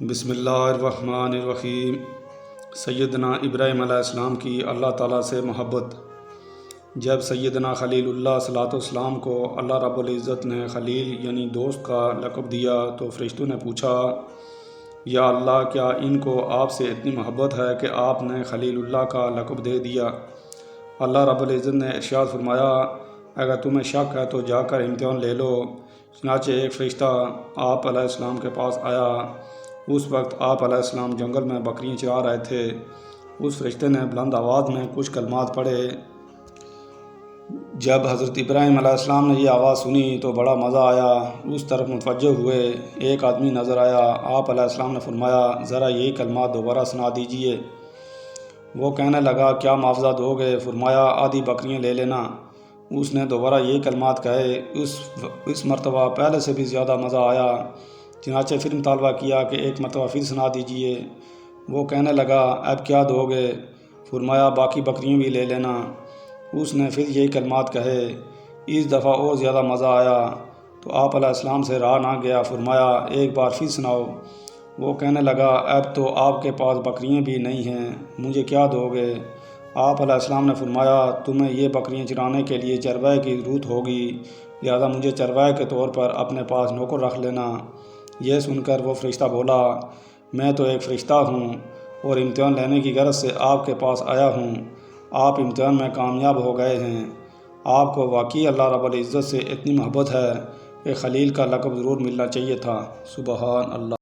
بسم اللہ الرحمن الرحیم۔ سیدنا ابراہیم علیہ السلام کی اللہ تعالیٰ سے محبت۔ جب سیدنا خلیل اللہ صلی اللہ علیہ وسلم کو اللہ رب العزت نے خلیل یعنی دوست کا لقب دیا تو فرشتوں نے پوچھا، یا اللہ کیا ان کو آپ سے اتنی محبت ہے کہ آپ نے خلیل اللہ کا لقب دے دیا؟ اللہ رب العزت نے ارشاد فرمایا، اگر تمہیں شک ہے تو جا کر امتحان لے لو۔ چنانچہ ایک فرشتہ آپ علیہ السلام کے پاس آیا۔ اس وقت آپ علیہ السلام جنگل میں بکریاں چرا رہے تھے۔ اس فرشتے نے بلند آواز میں کچھ کلمات پڑھے۔ جب حضرت ابراہیم علیہ السلام نے یہ آواز سنی تو بڑا مزہ آیا، اس طرف متوجہ ہوئے۔ ایک آدمی نظر آیا۔ آپ علیہ السلام نے فرمایا، ذرا یہی کلمات دوبارہ سنا دیجئے۔ وہ کہنے لگا، کیا معاوضہ دو گے؟ فرمایا، آدھی بکریاں لے لینا۔ اس نے دوبارہ یہی کلمات کہے۔ اس مرتبہ پہلے سے بھی زیادہ مزہ آیا۔ چنانچہ پھر مطالبہ کیا کہ ایک مرتبہ پھر سنا دیجئے۔ وہ کہنے لگا، اب کیا دو گے؟ فرمایا، باقی بکریاں بھی لے لینا۔ اس نے پھر یہی کلمات کہے۔ اس دفعہ اور زیادہ مزہ آیا تو آپ علیہ السلام سے رہا نہ گیا۔ فرمایا، ایک بار پھر سناؤ۔ وہ کہنے لگا، اب تو آپ کے پاس بکریاں بھی نہیں ہیں، مجھے کیا دو گے؟ آپ علیہ السلام نے فرمایا، تمہیں یہ بکریاں چرانے کے لیے چرواہے کی ضرورت ہوگی، لہذا مجھے چرواہے کے طور پر اپنے پاس نوکر رکھ لینا۔ یہ سن کر وہ فرشتہ بولا، میں تو ایک فرشتہ ہوں اور امتحان لینے کی غرض سے آپ کے پاس آیا ہوں۔ آپ امتحان میں کامیاب ہو گئے ہیں۔ آپ کو واقعی اللہ رب العزت سے اتنی محبت ہے کہ خلیل کا لقب ضرور ملنا چاہیے تھا۔ سبحان اللہ۔